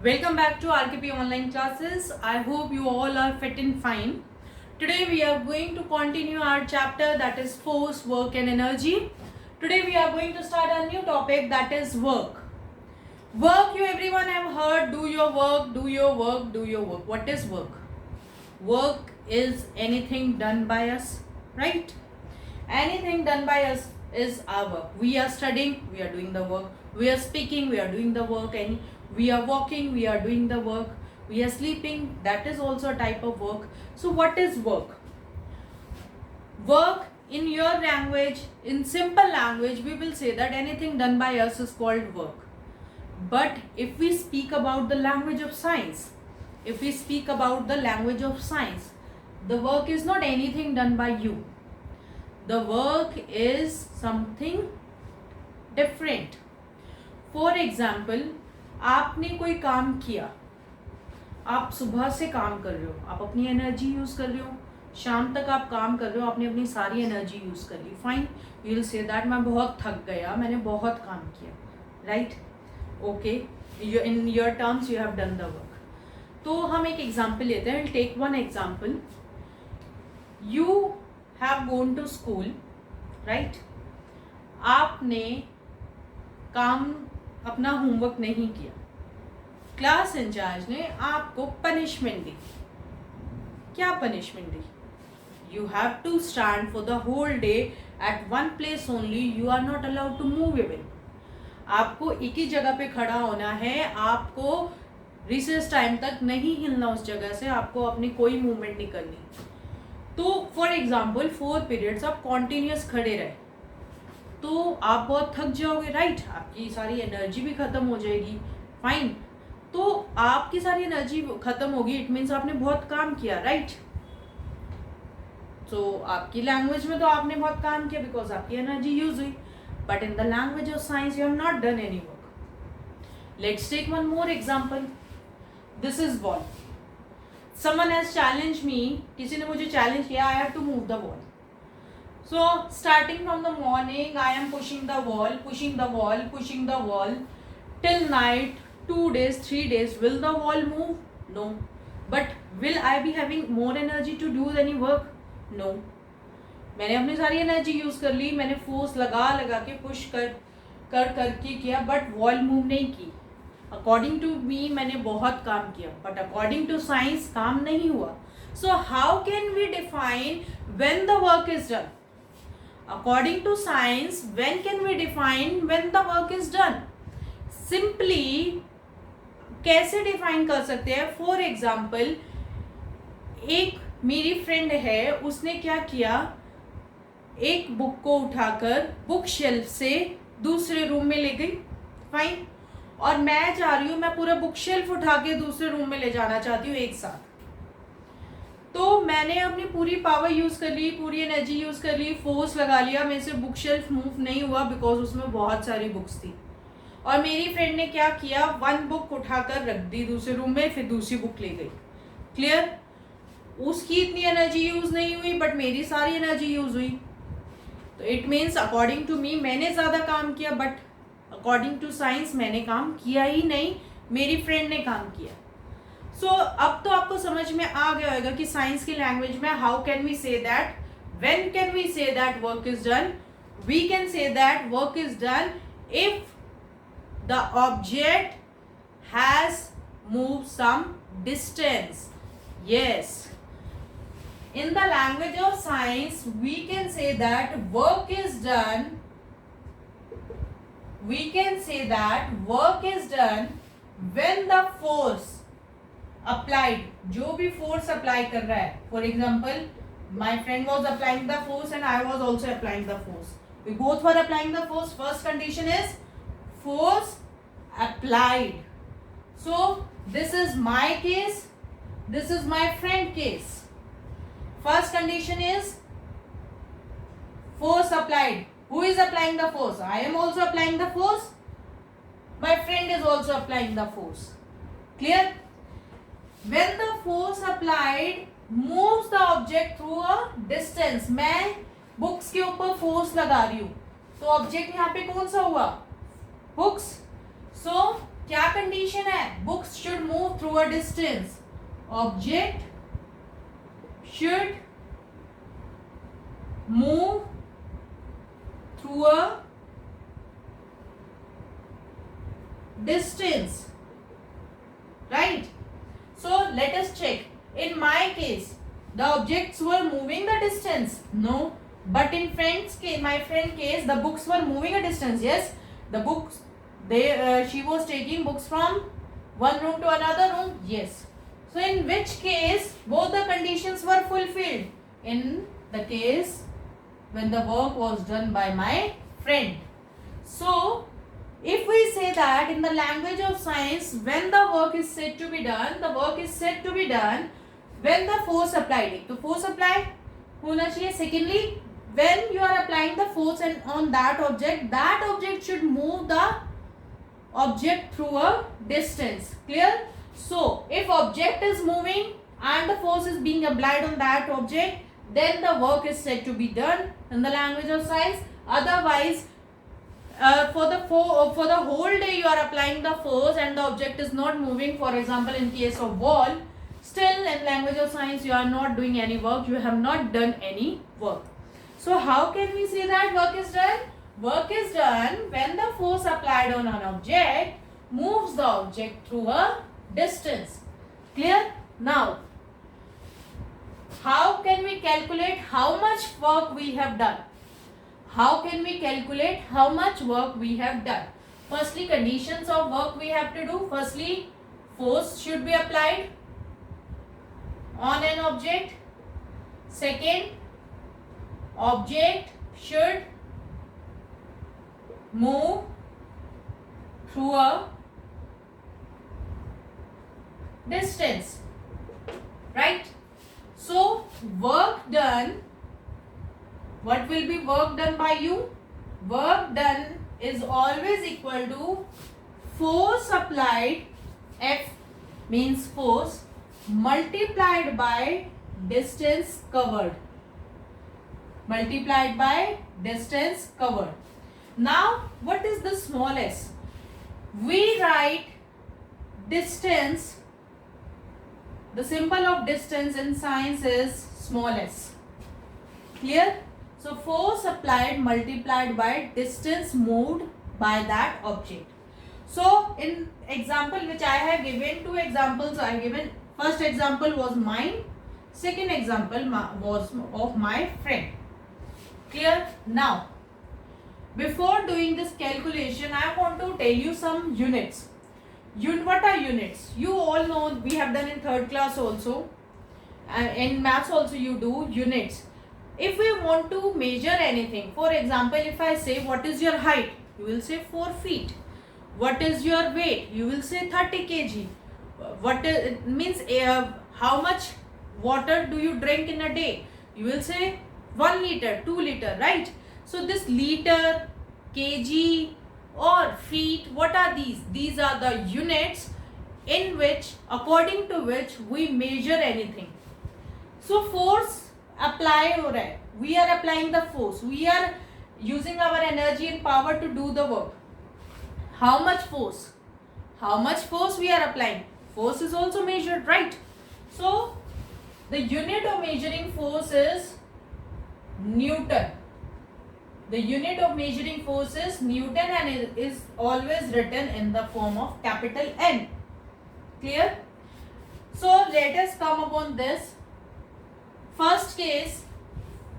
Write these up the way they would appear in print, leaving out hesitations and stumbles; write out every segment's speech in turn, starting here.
Welcome back to RKP online classes. I hope you all are fit and fine. Today we are going to continue our chapter that is force, work and energy. Today we are going to start a new topic that is work. Work, you everyone have heard, do your work, do your work, do your work. What is work? Work is anything done by us, right? Anything done by us is our work. We are studying, we are doing the work. We are speaking, we are doing the work. And we are walking, we are doing the work. We are sleeping, that is also a type of work. So what is work? Work in your language, in simple language, we will say that anything done by us is called work. But if we speak about the language of science, the work is not anything done by you. The work is something different. For example, आपने कोई काम किया, आप सुबह से काम कर रहे हो, आप अपनी एनर्जी यूज कर रहे हो, शाम तक आप काम कर रहे हो, आपने अपनी सारी एनर्जी यूज कर ली. Fine, you will say that मैं बहुत थक गया, मैंने बहुत काम किया, right? Okay, in your terms you have done the work. तो हम एक एग्जाम्पल लेते हैं. Take one example. You have gone to school, right? आपने काम अपना होमवर्क नहीं किया. क्लास इंचार्ज ने आपको पनिशमेंट दी. क्या पनिशमेंट दी? You have to stand for the whole day at one place only. You are not allowed to move even. आपको एक ही जगह पे खड़ा होना है. आपको रिसेस टाइम तक नहीं हिलना उस जगह से. आपको अपनी कोई मूवमेंट नहीं करनी. तो फॉर एग्जाम्पल 4 पीरियड्स आप कॉन्टिन्यूस खड़े रहे तो आप बहुत थक जाओगे, राइट? आपकी सारी एनर्जी भी खत्म हो जाएगी. फाइन, तो आपकी सारी एनर्जी खत्म होगी, इट मीन्स आपने बहुत काम किया, राइट? तो आपकी लैंग्वेज में तो आपने बहुत काम किया बिकॉज आपकी एनर्जी यूज हुई. But in the language of science you have not done any work. Let's take one more example. This is ball. Someone has challenged me. किसी ने मुझे चैलेंज किया. I have to move the ball. So starting from the morning, I am pushing the wall till night. 2 days, 3 days. Will the wall move? No. But will I be having more energy to do any work? No. मैंने अपनी सारी energy use कर ली. मैंने force लगा के push करके किया, but wall move नहीं की. अकॉर्डिंग टू मी मैंने बहुत काम किया, बट अकॉर्डिंग टू साइंस काम नहीं हुआ. So how can we define when the work is done? According to science when can we define when the work is done? Simply कैसे डिफाइन कर सकते हैं? फॉर एग्जाम्पल, एक मेरी फ्रेंड है, उसने क्या किया, एक बुक को उठाकर बुक शेल्फ से दूसरे रूम में ले गई. फाइन, और मैं चाह रही हूँ, मैं पूरा बुक शेल्फ उठा के दूसरे रूम में ले जाना चाहती हूँ एक साथ. तो मैंने अपनी पूरी पावर यूज कर ली, पूरी एनर्जी यूज कर ली, फोर्स लगा लिया. मेरे से बुक शेल्फ मूव नहीं हुआ बिकॉज उसमें बहुत सारी बुक्स थी. और मेरी फ्रेंड ने क्या किया, 1 बुक उठाकर रख दी दूसरे रूम में, फिर दूसरी बुक ले गई. क्लियर? उसकी इतनी एनर्जी यूज नहीं हुई, बट मेरी सारी एनर्जी यूज हुई. तो it means according to me मैंने ज्यादा काम किया, बट अकॉर्डिंग टू साइंस मैंने काम किया ही नहीं, मेरी फ्रेंड ने काम किया. सो अब तो आपको समझ में आ गया होगा कि साइंस की लैंग्वेज में how can we say that, when can we say that work is done? We can say that work is done if the object has move some distance. Yes, in the language of science we can say that work is done when the force applied, जो भी force apply कर रहा है. For example, my friend was applying the force and I was also applying the force. We both were applying the force. First condition is force applied. So this is my case, this is my friend case. First condition is force applied. Who is applying the force? I am also applying the force. My friend is also applying the force. Clear? When the force applied moves the object through a distance. मैं books के ऊपर force लगा रही हूँ, तो object यहाँ पे कौन सा हुआ? बुक्स. सो क्या कंडीशन है? Books should move through a distance. Object should move through a distance, right? So let us check. In my case, the objects were moving the distance. No. But in friend's case, my friend case, the books were moving a distance. Yes, the books, she was taking books from one room to another room. Yes. So in which case both the conditions were fulfilled? In the case when the work was done by my friend. So if we say that in the language of science, when the work is said to be done, the work is said to be done when the force applied. तो force apply होना चाहिए. Secondly, when you are applying the force and on that object should move the object through a distance. Clear? So if object is moving and the force is being applied on that object, then the work is said to be done in the language of science. Otherwise, for the whole day you are applying the force and the object is not moving, for example in case of wall, still in language of science you are not doing any work, you have not done any work. So how can we say that work is done? Work is done when the force applied on an object moves the object through a distance. Clear? Now how can we calculate how much work we have done? How can we calculate how much work we have done? Firstly, conditions of work we have to do. Firstly, force should be applied on an object. Second, object should move through a distance. Right? So, work done. What will be work done by you? Work done is always equal to force applied, F means force, multiplied by distance covered. Multiplied by distance covered. Now, what is the smallest? We write distance. The symbol of distance in science is smallest. Clear? So force applied multiplied by distance moved by that object. So in example which I have given, two examples I have given. First example was mine. Second example was of my friend. Clear? Now, before doing this calculation, I want to tell you some units. What are units? You all know, we have done in third class also. In maths also you do units. If we want to measure anything, for example, if I say what is your height, you will say 4 feet. What is your weight? You will say 30 kg. What it means, how much water do you drink in a day? You will say 1 liter, 2 liter, right? So this liter, kg or feet, what are these? These are the units in which, according to which we measure anything. So force apply हो रहा है, we are applying the force, we are using our energy and power to do the work. How much force? How much force we are applying? Force is also measured, right? So the unit of measuring force is Newton. The unit of measuring force is Newton and it is always written in the form of capital N. Clear? So let us come upon this. First case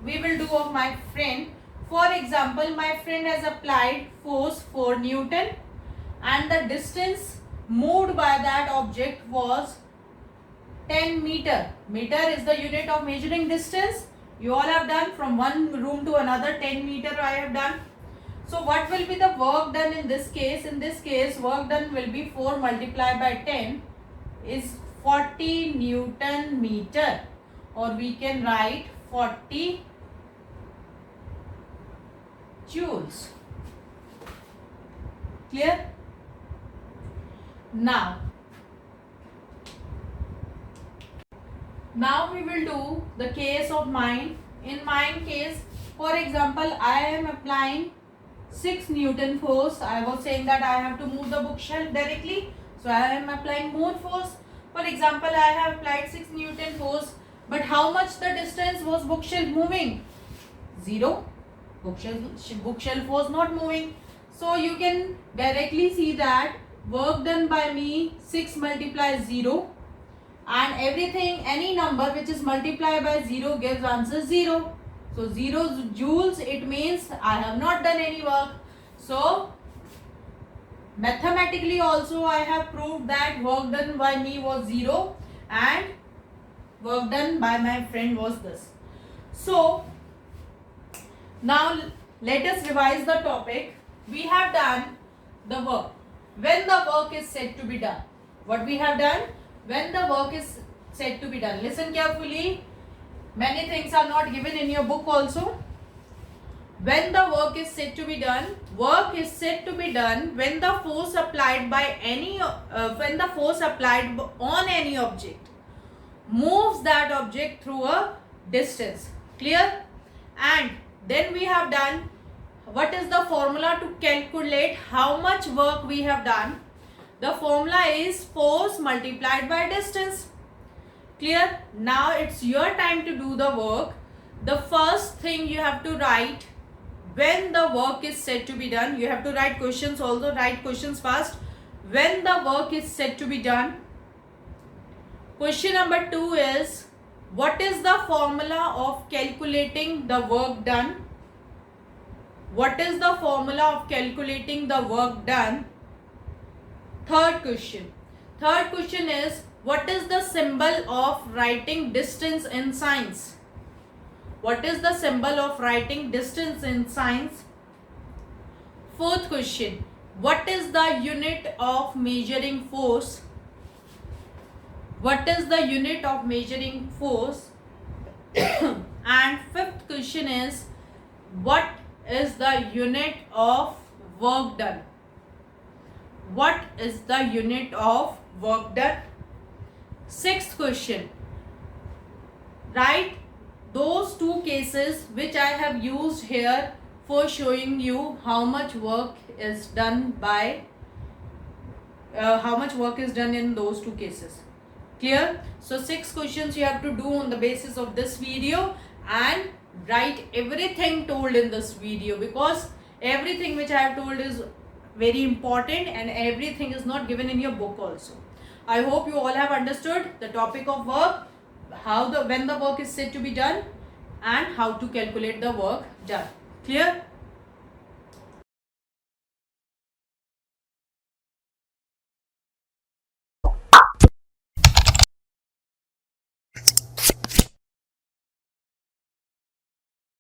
we will do of my friend. For example, my friend has applied force 4 Newton and the distance moved by that object was 10 meter. Meter is the unit of measuring distance. You all have done from one room to another, 10 meter I have done. So what will be the work done in this case? In this case, work done will be 4 multiplied by 10 is 40 Newton meter. Or we can write 40 joules. Clear? Now we will do the case of mine. In mine case, for example, I am applying 6 Newton force. I was saying that I have to move the bookshelf directly, so I am applying more force. For example, I have applied 6 Newton force, but how much the distance was bookshelf moving? 0. Bookshelf was not moving. So you can directly see that work done by me 6 multiplies 0, and everything, any number which is multiplied by 0 gives answer 0. So 0 joules, it means I have not done any work. So mathematically also I have proved that work done by me was 0 and work done by my friend was this. So now let us revise the topic. We have done the work. When the work is said to be done. What we have done? When the work is said to be done. Listen carefully. Many things are not given in your book also. When the work is said to be done, work is said to be done when the force applied by when the force applied on any object moves that object through a distance. Clear? And then we have done what is the formula to calculate how much work we have done. The formula is force multiplied by distance. Clear? Now it's your time to do the work. The first thing you have to write when the work is said to be done. You have to write questions also. Write questions fast. When the work is said to be done. Question number 2 is, what is the formula of calculating the work done? What is the formula of calculating the work done? Third question. Third question is, what is the symbol of writing distance in science? What is the symbol of writing distance in science? Fourth question. What is the unit of measuring force? What is the unit of measuring force? And fifth question is, what is the unit of work done? What is the unit of work done? Sixth question. Write those two cases which I have used here for showing you how much work is done by how much work is done in those two cases. Clear? So 6 questions you have to do on the basis of this video and write everything told in this video, because everything which I have told is very important and everything is not given in your book also. I hope you all have understood the topic of work, when the work is said to be done and how to calculate the work done. Clear?